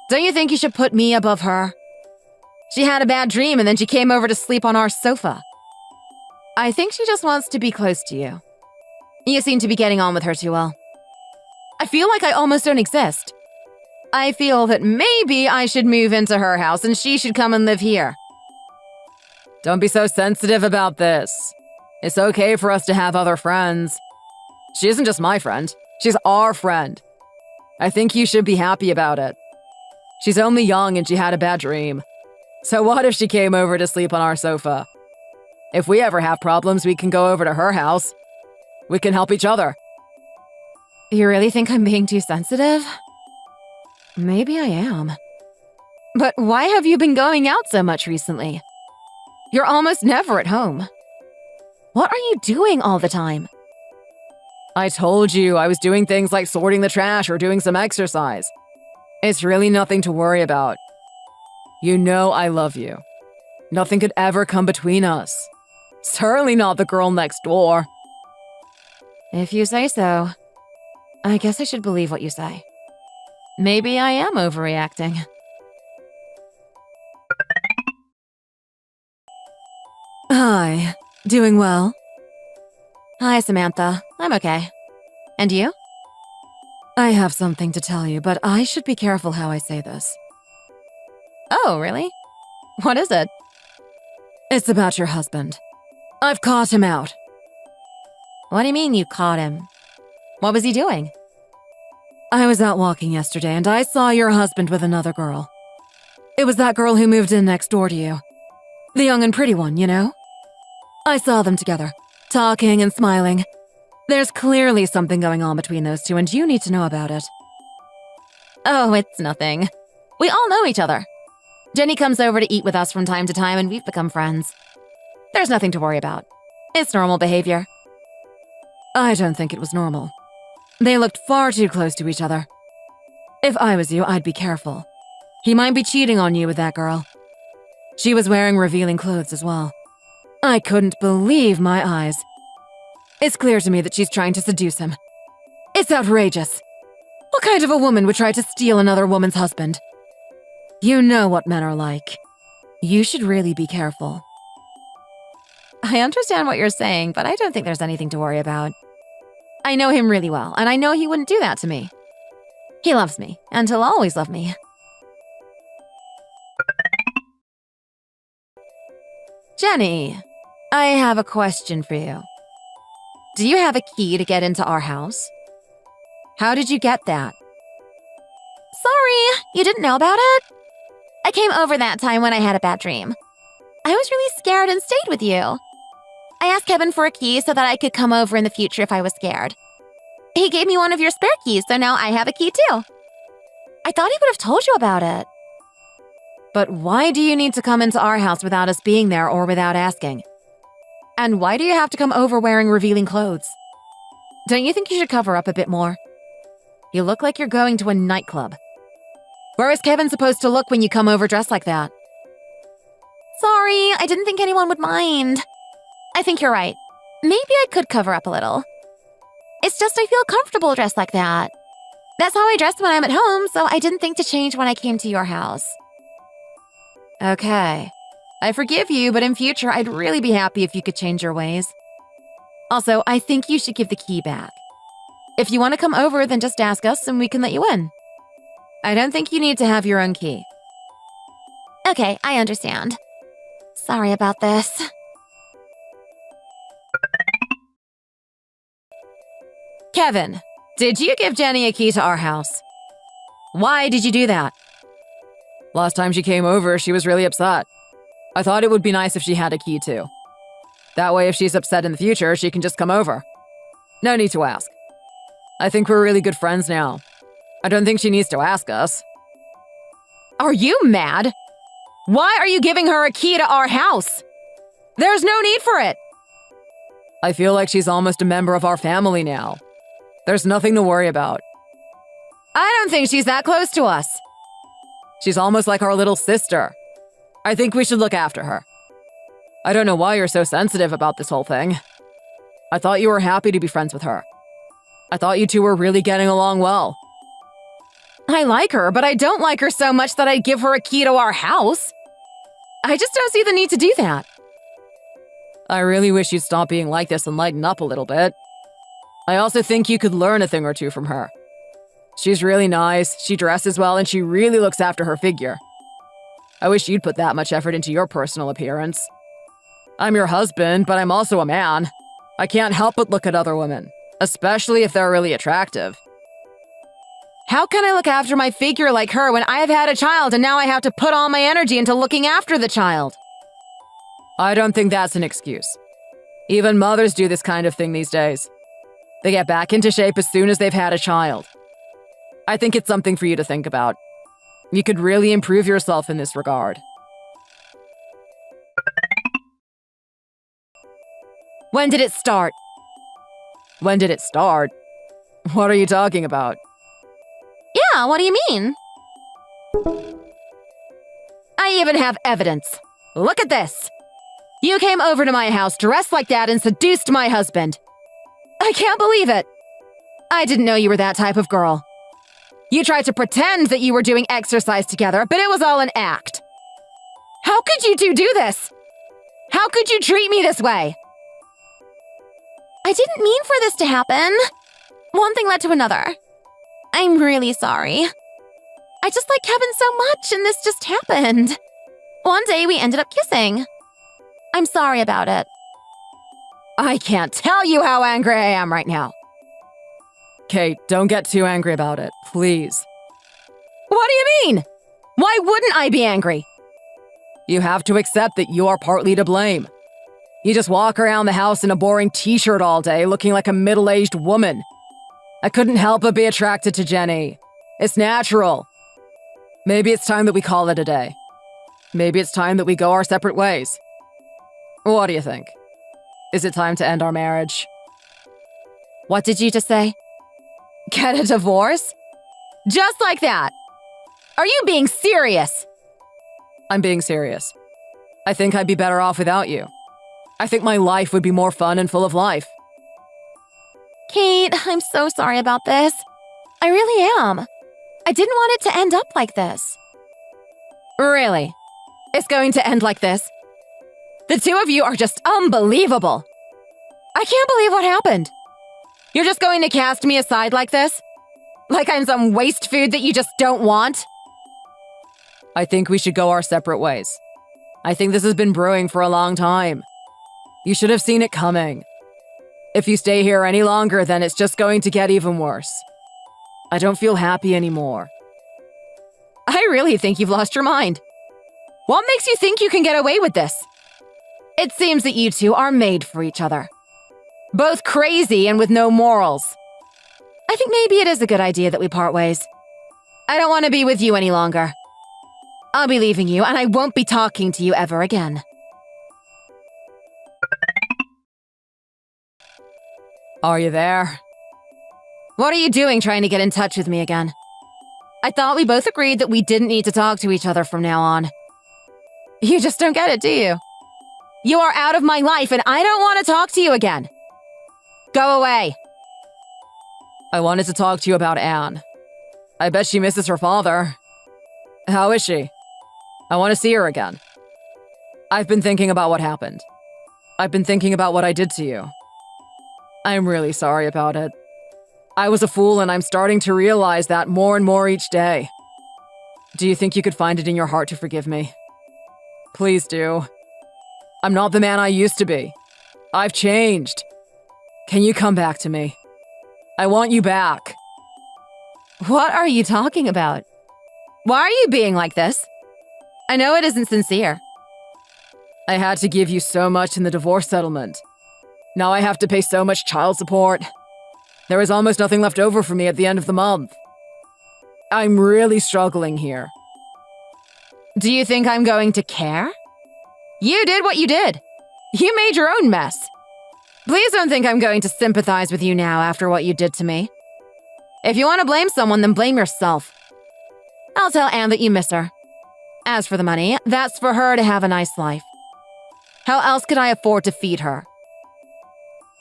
Don't you think you should put me above her? She had a bad dream and then she came over to sleep on our sofa. I think she just wants to be close to you. You seem to be getting on with her too well. I feel like I almost don't exist. I feel that maybe I should move into her house and she should come and live here. Don't be so sensitive about this. It's okay for us to have other friends. She isn't just my friend. She's our friend. I think you should be happy about it. She's only young and she had a bad dream. So what if she came over to sleep on our sofa? If we ever have problems, we can go over to her house. We can help each other. You really think I'm being too sensitive? Maybe I am. But why have you been going out so much recently? You're almost never at home. What are you doing all the time? I told you I was doing things like sorting the trash or doing some exercise. It's really nothing to worry about. You know I love you. Nothing could ever come between us. Certainly not the girl next door. If you say so, I guess I should believe what you say. Maybe I am overreacting. Hi. Doing well? Hi, Samantha. I'm okay. And you? I have something to tell you, but I should be careful how I say this. Oh, really? What is it? It's about your husband. I've caught him out. What do you mean you caught him? What was he doing? I was out walking yesterday and I saw your husband with another girl. It was that girl who moved in next door to you. The young and pretty one, you know? I saw them together, talking and smiling. There's clearly something going on between those two and you need to know about it. Oh, it's nothing. We all know each other. Jenny comes over to eat with us from time to time and we've become friends. There's nothing to worry about. It's normal behavior. I don't think it was normal. They looked far too close to each other. If I was you, I'd be careful. He might be cheating on you with that girl. She was wearing revealing clothes as well. I couldn't believe my eyes. It's clear to me that she's trying to seduce him. It's outrageous. What kind of a woman would try to steal another woman's husband? You know what men are like. You should really be careful. I understand what you're saying, but I don't think there's anything to worry about. I know him really well, and I know he wouldn't do that to me. He loves me, and he'll always love me. Jenny, I have a question for you. Do you have a key to get into our house? How did you get that? Sorry, you didn't know about it? I came over that time when I had a bad dream. I was really scared and stayed with you. I asked Kevin for a key so that I could come over in the future if I was scared. He gave me one of your spare keys, so now I have a key too. I thought he would have told you about it. But why do you need to come into our house without us being there or without asking? And why do you have to come over wearing revealing clothes? Don't you think you should cover up a bit more? You look like you're going to a nightclub. Where is Kevin supposed to look when you come over dressed like that? Sorry, I didn't think anyone would mind. I think you're right. Maybe I could cover up a little. It's just I feel comfortable dressed like that. That's how I dress when I'm at home, so I didn't think to change when I came to your house. Okay. I forgive you, but in future, I'd really be happy if you could change your ways. Also, I think you should give the key back. If you want to come over, then just ask us and we can let you in. I don't think you need to have your own key. Okay, I understand. Sorry about this. Kevin, did you give Jenny a key to our house? Why did you do that? Last time she came over, she was really upset. I thought it would be nice if she had a key too. That way, if she's upset in the future, she can just come over. No need to ask. I think we're really good friends now. I don't think she needs to ask us. Are you mad? Why are you giving her a key to our house? There's no need for it. I feel like she's almost a member of our family now. There's nothing to worry about. I don't think she's that close to us. She's almost like our little sister. I think we should look after her. I don't know why you're so sensitive about this whole thing. I thought you were happy to be friends with her. I thought you two were really getting along well. I like her, but I don't like her so much that I'd give her a key to our house. I just don't see the need to do that. I really wish you'd stop being like this and lighten up a little bit. I also think you could learn a thing or two from her. She's really nice, she dresses well, and she really looks after her figure. I wish you'd put that much effort into your personal appearance. I'm your husband, but I'm also a man. I can't help but look at other women, especially if they're really attractive. How can I look after my figure like her when I've had a child and now I have to put all my energy into looking after the child? I don't think that's an excuse. Even mothers do this kind of thing these days. They get back into shape as soon as they've had a child. I think it's something for you to think about. You could really improve yourself in this regard. When did it start? When did it start? What are you talking about? Yeah, what do you mean? I even have evidence. Look at this. You came over to my house dressed like that and seduced my husband. I can't believe it. I didn't know you were that type of girl. You tried to pretend that you were doing exercise together, but it was all an act. How could you two do this? How could you treat me this way? I didn't mean for this to happen. One thing led to another. I'm really sorry. I just like Kevin so much, and this just happened. One day we ended up kissing. I'm sorry about it. I can't tell you how angry I am right now. Kate, don't get too angry about it, please. What do you mean? Why wouldn't I be angry? You have to accept that you are partly to blame. You just walk around the house in a boring t-shirt all day looking like a middle-aged woman. I couldn't help but be attracted to Jenny. It's natural. Maybe it's time that we call it a day. Maybe it's time that we go our separate ways. What do you think? Is it time to end our marriage? What did you just say? Get a divorce? Just like that? Are you being serious? I'm being serious. I think I'd be better off without you. I think my life would be more fun and full of life. Kate, I'm so sorry about this. I really am. I didn't want it to end up like this. Really? It's going to end like this? The two of you are just unbelievable. I can't believe what happened. You're just going to cast me aside like this? Like I'm some waste food that you just don't want? I think we should go our separate ways. I think this has been brewing for a long time. You should have seen it coming. If you stay here any longer, then it's just going to get even worse. I don't feel happy anymore. I really think you've lost your mind. What makes you think you can get away with this? It seems that you two are made for each other. Both crazy and with no morals. I think maybe it is a good idea that we part ways. I don't want to be with you any longer. I'll be leaving you, and I won't be talking to you ever again. Are you there? What are you doing trying to get in touch with me again? I thought we both agreed that we didn't need to talk to each other from now on. You just don't get it, do you? You are out of my life, and I don't want to talk to you again. Go away. I wanted to talk to you about Anne. I bet she misses her father. How is she? I want to see her again. I've been thinking about what happened. I've been thinking about what I did to you. I'm really sorry about it. I was a fool, and I'm starting to realize that more and more each day. Do you think you could find it in your heart to forgive me? Please do. I'm not the man I used to be. I've changed. Can you come back to me? I want you back. What are you talking about? Why are you being like this? I know it isn't sincere. I had to give you so much in the divorce settlement. Now I have to pay so much child support. There is almost nothing left over for me at the end of the month. I'm really struggling here. Do you think I'm going to care? You did what you did. You made your own mess. Please don't think I'm going to sympathize with you now after what you did to me. If you want to blame someone, then blame yourself. I'll tell Anne that you miss her. As for the money, that's for her to have a nice life. How else could I afford to feed her?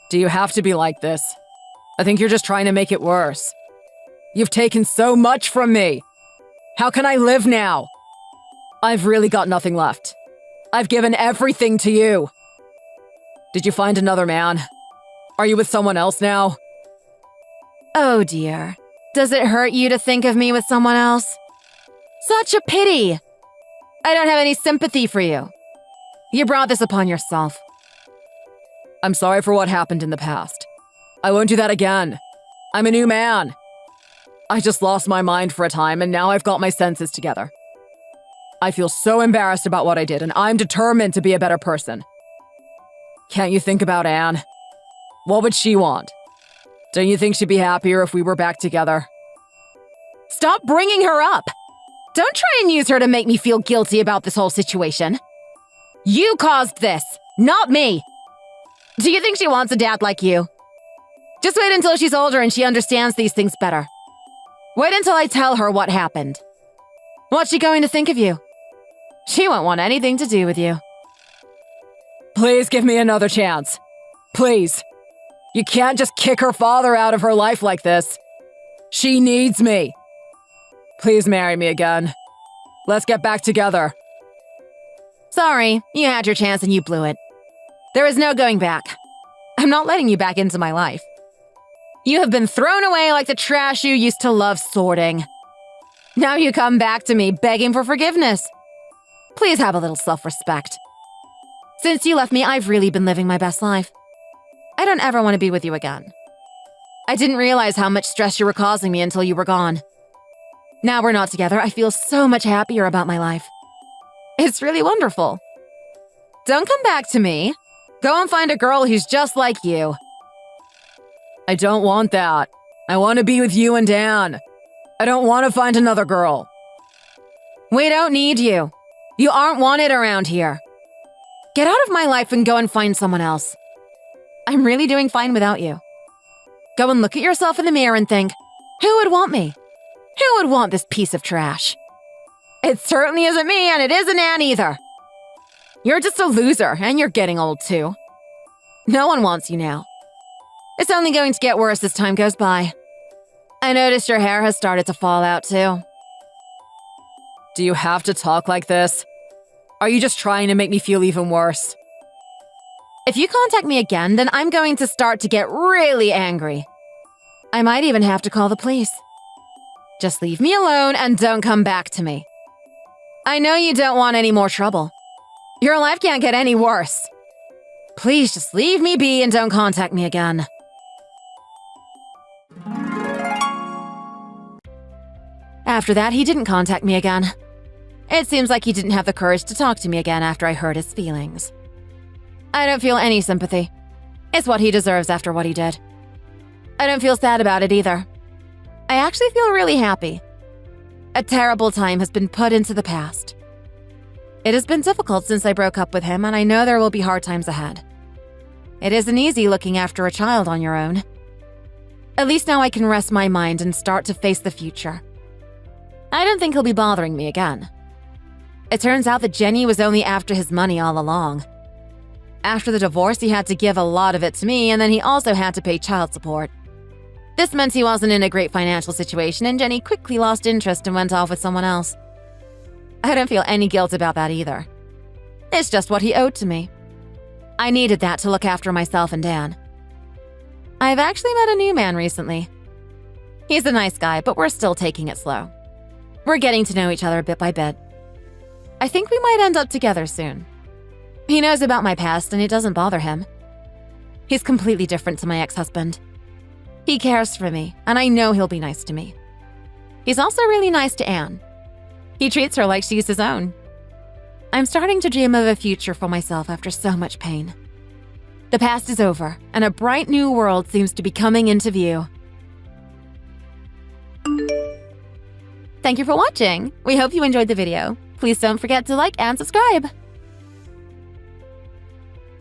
Do you have to be like this? I think you're just trying to make it worse. You've taken so much from me. How can I live now? I've really got nothing left. I've given everything to you. Did you find another man? Are you with someone else now? Oh dear. Does it hurt you to think of me with someone else? Such a pity. I don't have any sympathy for you. You brought this upon yourself. I'm sorry for what happened in the past. I won't do that again. I'm a new man. I just lost my mind for a time, and now I've got my senses together. I feel so embarrassed about what I did, and I'm determined to be a better person. Can't you think about Anne? What would she want? Don't you think she'd be happier if we were back together? Stop bringing her up! Don't try and use her to make me feel guilty about this whole situation. You caused this, not me. Do you think she wants a dad like you? Just wait until she's older and she understands these things better. Wait until I tell her what happened. What's she going to think of you? She won't want anything to do with you. Please give me another chance. Please. You can't just kick her father out of her life like this. She needs me. Please marry me again. Let's get back together. Sorry, you had your chance and you blew it. There is no going back. I'm not letting you back into my life. You have been thrown away like the trash you used to love sorting. Now you come back to me begging for forgiveness. Please have a little self-respect. Since you left me, I've really been living my best life. I don't ever want to be with you again. I didn't realize how much stress you were causing me until you were gone. Now we're not together, I feel so much happier about my life. It's really wonderful. Don't come back to me. Go and find a girl who's just like you. I don't want that. I want to be with you and Dan. I don't want to find another girl. We don't need you. You aren't wanted around here. Get out of my life and go and find someone else. I'm really doing fine without you. Go and look at yourself in the mirror and think, who would want me? Who would want this piece of trash? It certainly isn't me, and it isn't Anne either. You're just a loser, and you're getting old too. No one wants you now. It's only going to get worse as time goes by. I noticed your hair has started to fall out too. Do you have to talk like this? Are you just trying to make me feel even worse? If you contact me again, then I'm going to start to get really angry. I might even have to call the police. Just leave me alone and don't come back to me. I know you don't want any more trouble. Your life can't get any worse. Please just leave me be and don't contact me again. After that, he didn't contact me again. It seems like he didn't have the courage to talk to me again after I hurt his feelings. I don't feel any sympathy. It's what he deserves after what he did. I don't feel sad about it either. I actually feel really happy. A terrible time has been put into the past. It has been difficult since I broke up with him, and I know there will be hard times ahead. It isn't easy looking after a child on your own. At least now I can rest my mind and start to face the future. I don't think he'll be bothering me again. It turns out that Jenny was only after his money all along. After the divorce, he had to give a lot of it to me, and then he also had to pay child support. This meant he wasn't in a great financial situation, and Jenny quickly lost interest and went off with someone else. I don't feel any guilt about that either. It's just what he owed to me. I needed that to look after myself and Dan. I've actually met a new man recently. He's a nice guy, but we're still taking it slow. We're getting to know each other bit by bit. I think we might end up together soon. He knows about my past and it doesn't bother him. He's completely different to my ex-husband. He cares for me, and I know he'll be nice to me. He's also really nice to Anne. He treats her like she's his own. I'm starting to dream of a future for myself after so much pain. The past is over, and a bright new world seems to be coming into view. Thank you for watching. We hope you enjoyed the video. Please don't forget to like and subscribe.